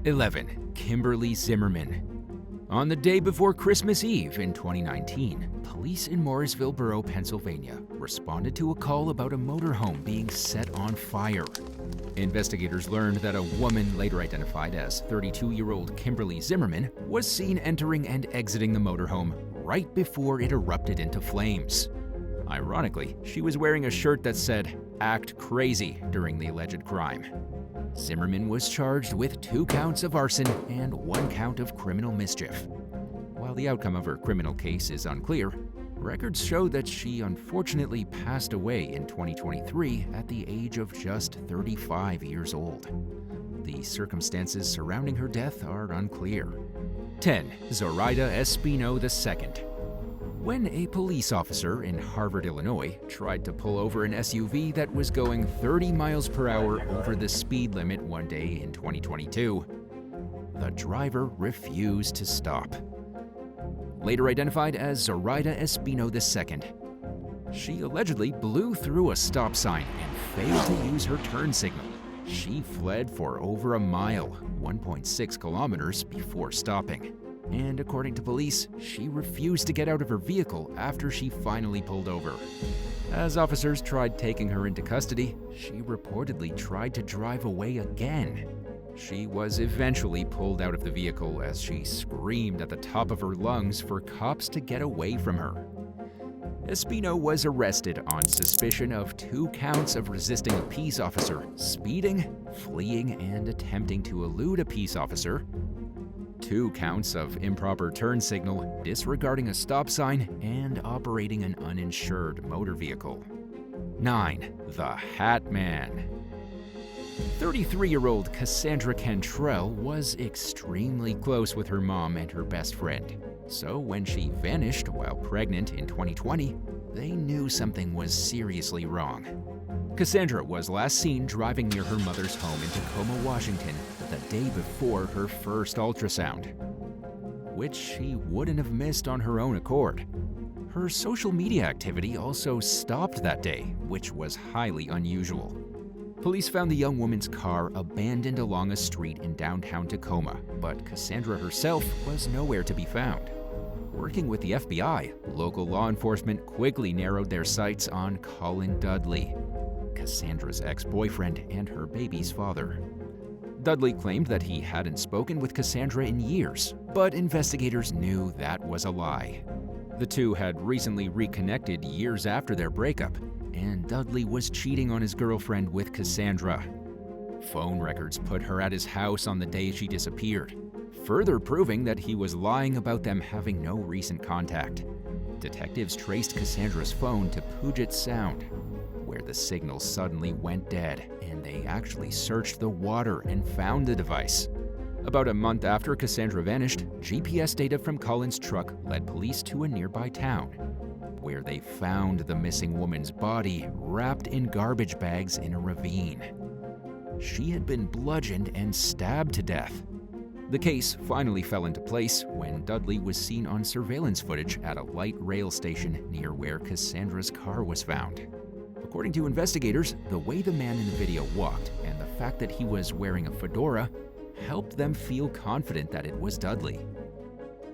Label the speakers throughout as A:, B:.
A: 11. Kimberly Zimmerman. On the day before Christmas Eve in 2019, police in Morrisville Borough, Pennsylvania, responded to a call about a motorhome being set on fire. Investigators learned that a woman, later identified as 32-year-old Kimberly Zimmerman, was seen entering and exiting the motorhome right before it erupted into flames. Ironically, she was wearing a shirt that said, "Act Crazy," during the alleged crime. Zimmerman was charged with 2 counts of arson and 1 count of criminal mischief. While the outcome of her criminal case is unclear, records show that she unfortunately passed away in 2023 at the age of just 35 years old. The circumstances surrounding her death are unclear. 10. Zorida Espino II. When a police officer in Harvard, Illinois, tried to pull over an SUV that was going 30 miles per hour over the speed limit one day in 2022, the driver refused to stop. Later identified as Zorida Espino II, she allegedly blew through a stop sign and failed to use her turn signal. She fled for over a mile, 1.6 kilometers, before stopping. And according to police, she refused to get out of her vehicle after she finally pulled over. As officers tried taking her into custody, she reportedly tried to drive away again. She was eventually pulled out of the vehicle as she screamed at the top of her lungs for cops to get away from her. Espino was arrested on suspicion of 2 counts of resisting a peace officer, speeding, fleeing, and attempting to elude a peace officer, 2 counts of improper turn signal, disregarding a stop sign, and operating an uninsured motor vehicle. 9. The Hatman. 33-year-old Cassandra Cantrell was extremely close with her mom and her best friend. So when she vanished while pregnant in 2020, they knew something was seriously wrong. Cassandra was last seen driving near her mother's home in Tacoma, Washington, the day before her first ultrasound, which she wouldn't have missed on her own accord. Her social media activity also stopped that day, which was highly unusual. Police found the young woman's car abandoned along a street in downtown Tacoma, but Cassandra herself was nowhere to be found. Working with the FBI, local law enforcement quickly narrowed their sights on Colin Dudley, Cassandra's ex-boyfriend and her baby's father. Dudley claimed that he hadn't spoken with Cassandra in years, but investigators knew that was a lie. The two had recently reconnected years after their breakup, and Dudley was cheating on his girlfriend with Cassandra. Phone records put her at his house on the day she disappeared, further proving that he was lying about them having no recent contact. Detectives traced Cassandra's phone to Puget Sound, where the signal suddenly went dead, and they actually searched the water and found the device. About a month after Cassandra vanished, GPS data from Colin's truck led police to a nearby town, where they found the missing woman's body wrapped in garbage bags in a ravine. She had been bludgeoned and stabbed to death. The case finally fell into place when Dudley was seen on surveillance footage at a light rail station near where Cassandra's car was found. According to investigators, the way the man in the video walked and the fact that he was wearing a fedora helped them feel confident that it was Dudley.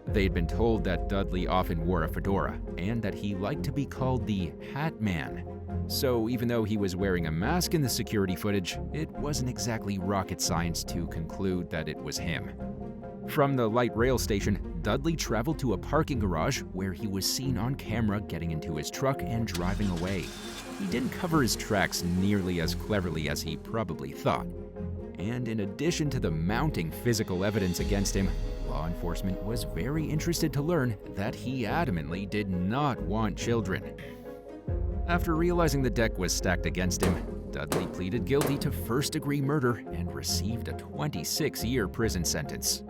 A: They'd been told that Dudley often wore a fedora and that he liked to be called the Hatman. So even though he was wearing a mask in the security footage, it wasn't exactly rocket science to conclude that it was him. From the light rail station, Dudley traveled to a parking garage where he was seen on camera getting into his truck and driving away. He didn't cover his tracks nearly as cleverly as he probably thought. And in addition to the mounting physical evidence against him, law enforcement was very interested to learn that he adamantly did not want children. After realizing the deck was stacked against him, Dudley pleaded guilty to first-degree murder and received a 26-year prison sentence.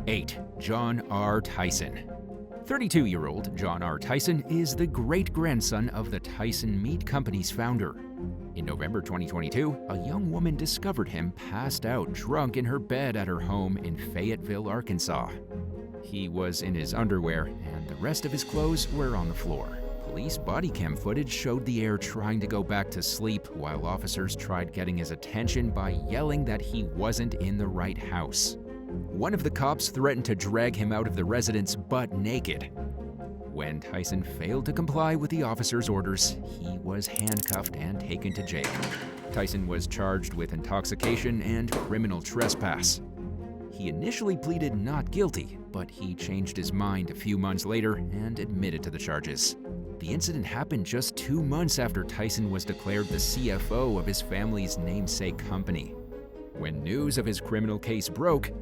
A: 8. John R. Tyson. 32-year-old John R. Tyson is the great-grandson of the Tyson Meat Company's founder. In November 2022, a young woman discovered him passed out drunk in her bed at her home in Fayetteville, Arkansas. He was in his underwear, and the rest of his clothes were on the floor. Police body cam footage showed the heir trying to go back to sleep while officers tried getting his attention by yelling that he wasn't in the right house. One of the cops threatened to drag him out of the residence butt naked. When Tyson failed to comply with the officer's orders, he was handcuffed and taken to jail. Tyson was charged with intoxication and criminal trespass. He initially pleaded not guilty, but he changed his mind a few months later and admitted to the charges. The incident happened just 2 months after Tyson was declared the CFO of his family's namesake company. When news of his criminal case broke,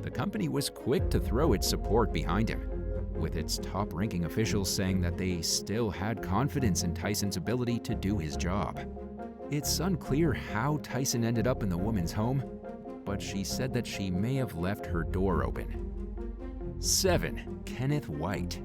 A: the company was quick to throw its support behind him, with its top-ranking officials saying that they still had confidence in Tyson's ability to do his job. It's unclear how Tyson ended up in the woman's home, but she said that she may have left her door open. 7. Kenneth White.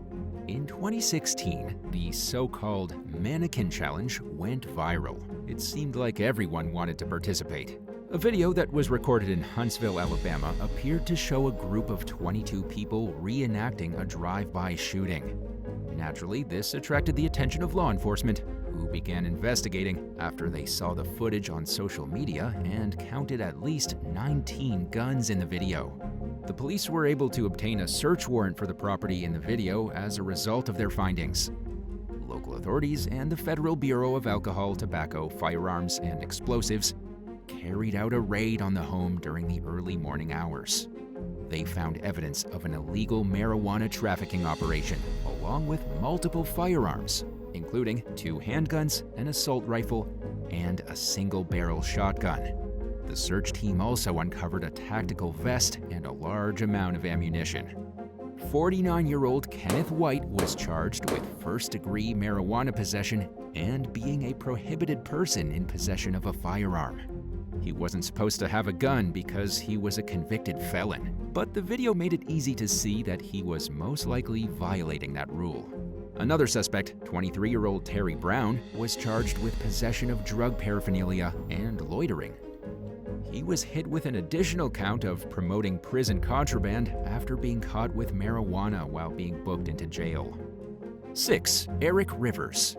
A: In 2016, the so-called Mannequin Challenge went viral. It seemed like everyone wanted to participate. A video that was recorded in Huntsville, Alabama, appeared to show a group of 22 people reenacting a drive-by shooting. Naturally, this attracted the attention of law enforcement, who began investigating after they saw the footage on social media and counted at least 19 guns in the video. The police were able to obtain a search warrant for the property in the video as a result of their findings. Local authorities and the Federal Bureau of Alcohol, Tobacco, Firearms, and Explosives carried out a raid on the home during the early morning hours. They found evidence of an illegal marijuana trafficking operation, along with multiple firearms, including 2 handguns, an assault rifle, and a single-barrel shotgun. The search team also uncovered a tactical vest and a large amount of ammunition. 49-year-old Kenneth White was charged with first-degree marijuana possession and being a prohibited person in possession of a firearm. He wasn't supposed to have a gun because he was a convicted felon, but the video made it easy to see that he was most likely violating that rule. Another suspect, 23-year-old Tyrie Brown, was charged with possession of drug paraphernalia and loitering. He was hit with an additional count of promoting prison contraband after being caught with marijuana while being booked into jail. 6. Eric Rivers.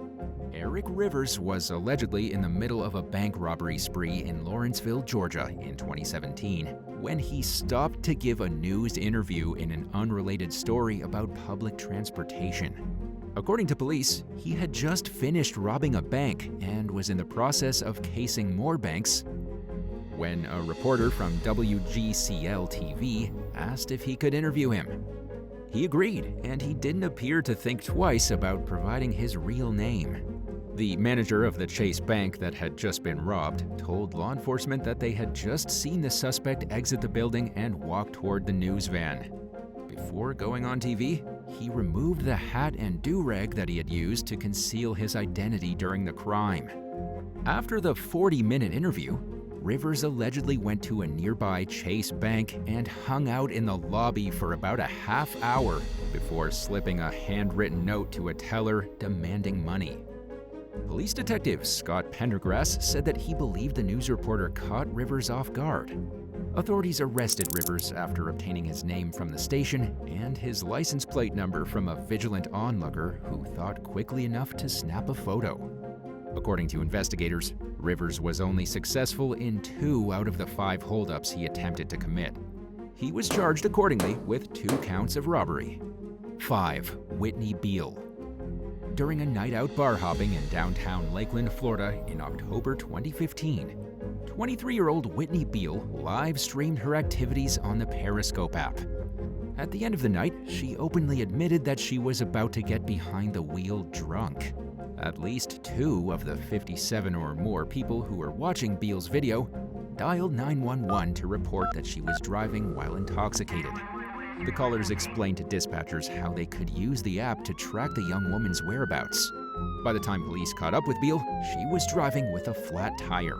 A: Eric Rivers was allegedly in the middle of a bank robbery spree in Lawrenceville, Georgia in 2017 when he stopped to give a news interview in an unrelated story about public transportation. According to police, he had just finished robbing a bank and was in the process of casing more banks when a reporter from WGCL-TV asked if he could interview him. He agreed, and he didn't appear to think twice about providing his real name. The manager of the Chase Bank that had just been robbed told law enforcement that they had just seen the suspect exit the building and walk toward the news van. Before going on TV, he removed the hat and do-rag that he had used to conceal his identity during the crime. After the 40-minute interview, Rivers allegedly went to a nearby Chase Bank and hung out in the lobby for about a half hour before slipping a handwritten note to a teller demanding money. Police detective Scott Pendergrass said that he believed the news reporter caught Rivers off guard. Authorities arrested Rivers after obtaining his name from the station and his license plate number from a vigilant onlooker who thought quickly enough to snap a photo. According to investigators, Rivers was only successful in 2 out of the 5 holdups he attempted to commit. He was charged accordingly with 2 counts of robbery. 5. Whitney Beal. During a night-out bar hopping in downtown Lakeland, Florida in October 2015, 23-year-old Whitney Beal live-streamed her activities on the Periscope app. At the end of the night, she openly admitted that she was about to get behind the wheel drunk. At least 2 of the 57 or more people who were watching Beal's video dialed 911 to report that she was driving while intoxicated. The callers explained to dispatchers how they could use the app to track the young woman's whereabouts. By the time police caught up with Beal, she was driving with a flat tire.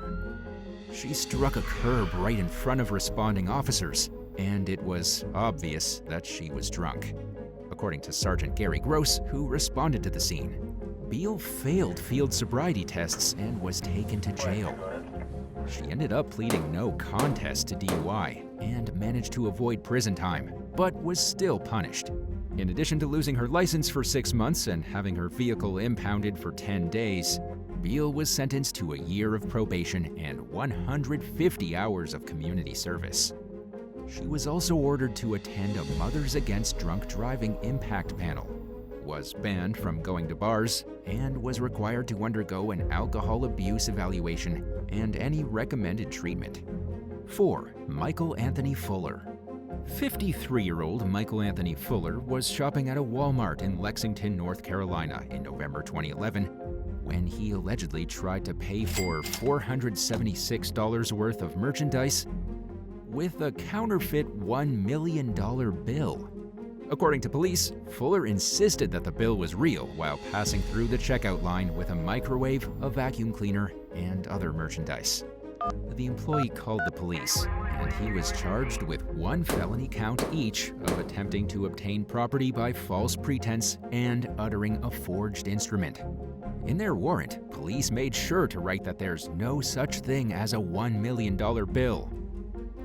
A: She struck a curb right in front of responding officers, and it was obvious that she was drunk. According to Sergeant Gary Gross, who responded to the scene, Beal failed field sobriety tests and was taken to jail. She ended up pleading no contest to DUI and managed to avoid prison time, but was still punished. In addition to losing her license for 6 months and having her vehicle impounded for 10 days, Beal was sentenced to a year of probation and 150 hours of community service. She was also ordered to attend a Mothers Against Drunk Driving impact panel, was banned from going to bars, and was required to undergo an alcohol abuse evaluation and any recommended treatment. 4. Michael Anthony Fuller. 53-year-old Michael Anthony Fuller was shopping at a Walmart in Lexington, North Carolina in November 2011 when he allegedly tried to pay for $476 worth of merchandise with a counterfeit $1 million bill. According to police, Fuller insisted that the bill was real while passing through the checkout line with a microwave, a vacuum cleaner, and other merchandise. The employee called the police, and he was charged with 1 felony count each of attempting to obtain property by false pretense and uttering a forged instrument. In their warrant, police made sure to write that there's no such thing as a $1 million bill.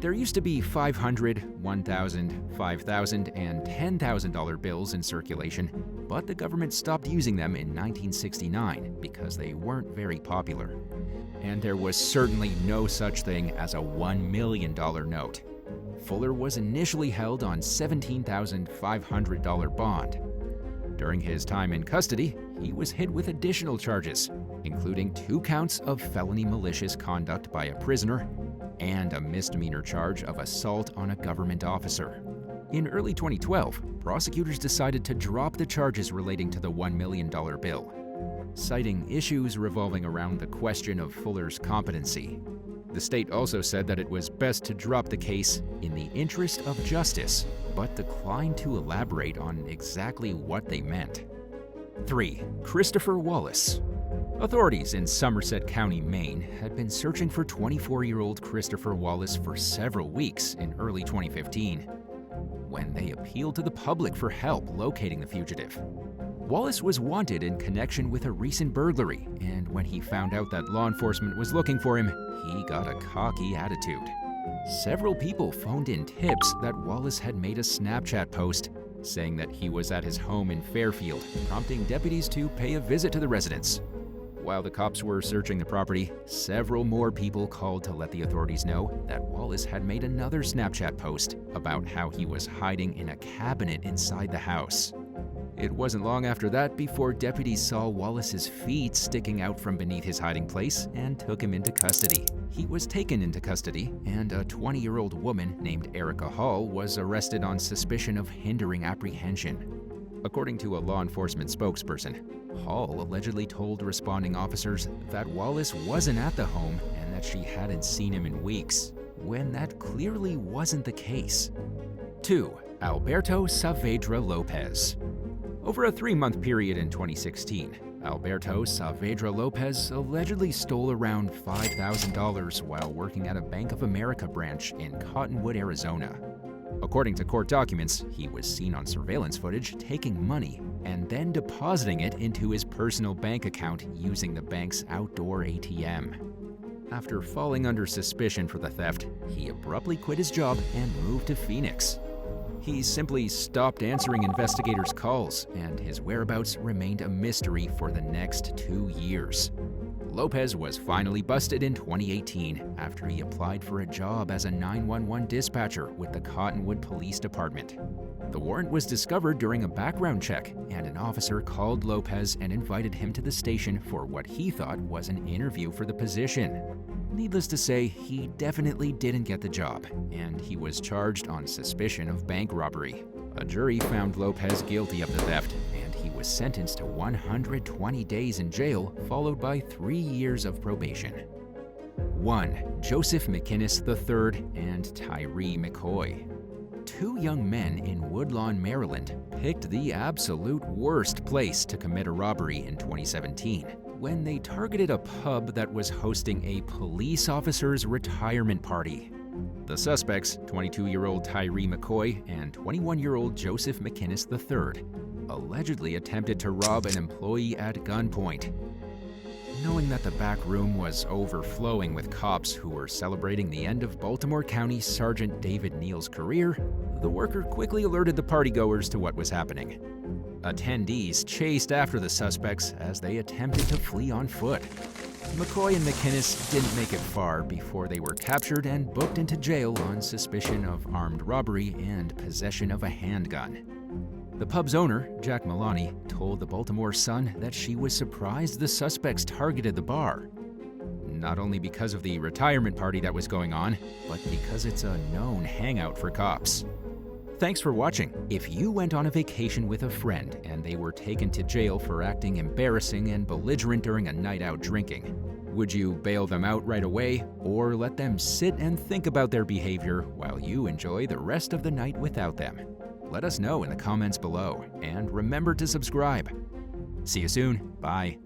A: There used to be $500, $1,000, $5,000, and $10,000 bills in circulation, but the government stopped using them in 1969 because they weren't very popular. And there was certainly no such thing as a $1 million note. Fuller was initially held on $17,500 bond. During his time in custody, he was hit with additional charges, including 2 counts of felony malicious conduct by a prisoner and a misdemeanor charge of assault on a government officer. In early 2012, prosecutors decided to drop the charges relating to the $1 million bill, citing issues revolving around the question of Fuller's competency. The state also said that it was best to drop the case in the interest of justice, but declined to elaborate on exactly what they meant. 3. Christopher Wallace. Authorities in Somerset County, Maine, had been searching for 24-year-old Christopher Wallace for several weeks in early 2015, when they appealed to the public for help locating the fugitive. Wallace was wanted in connection with a recent burglary, and when he found out that law enforcement was looking for him, he got a cocky attitude. Several people phoned in tips that Wallace had made a Snapchat post saying that he was at his home in Fairfield, prompting deputies to pay a visit to the residence. While the cops were searching the property, several more people called to let the authorities know that Wallace had made another Snapchat post about how he was hiding in a cabinet inside the house. It wasn't long after that before deputies saw Wallace's feet sticking out from beneath his hiding place and took him into custody. He was taken into custody, and a 20-year-old woman named Erica Hall was arrested on suspicion of hindering apprehension. According to a law enforcement spokesperson, Hall allegedly told responding officers that Wallace wasn't at the home and that she hadn't seen him in weeks, when that clearly wasn't the case. 2. Alberto Saavedra Lopez. Over a 3-month period in 2016, Alberto Saavedra Lopez allegedly stole around $5,000 while working at a Bank of America branch in Cottonwood, Arizona. According to court documents, he was seen on surveillance footage taking money and then depositing it into his personal bank account using the bank's outdoor ATM. After falling under suspicion for the theft, he abruptly quit his job and moved to Phoenix. He simply stopped answering investigators' calls, and his whereabouts remained a mystery for the next 2 years. Lopez was finally busted in 2018 after he applied for a job as a 911 dispatcher with the Cottonwood Police Department. The warrant was discovered during a background check, and an officer called Lopez and invited him to the station for what he thought was an interview for the position. Needless to say, he definitely didn't get the job, and he was charged on suspicion of bank robbery. A jury found Lopez guilty of the theft, and he was sentenced to 120 days in jail, followed by 3 years of probation. 1. Joseph McKinnis III and Tyrie McCoy. 2 young men in Woodlawn, Maryland, picked the absolute worst place to commit a robbery in 2017 when they targeted a pub that was hosting a police officer's retirement party. The suspects, 22-year-old Tyrie McCoy and 21-year-old Joseph McKinnis III, allegedly attempted to rob an employee at gunpoint. Knowing that the back room was overflowing with cops who were celebrating the end of Baltimore County Sergeant David Neal's career, the worker quickly alerted the partygoers to what was happening. Attendees chased after the suspects as they attempted to flee on foot. McCoy and McKinnis didn't make it far before they were captured and booked into jail on suspicion of armed robbery and possession of a handgun. The pub's owner, Jack Milani, told the Baltimore Sun that she was surprised the suspects targeted the bar. Not only because of the retirement party that was going on, but because it's a known hangout for cops. Thanks for watching. If you went on a vacation with a friend and they were taken to jail for acting embarrassing and belligerent during a night out drinking, would you bail them out right away or let them sit and think about their behavior while you enjoy the rest of the night without them? Let us know in the comments below, and remember to subscribe. See you soon. Bye.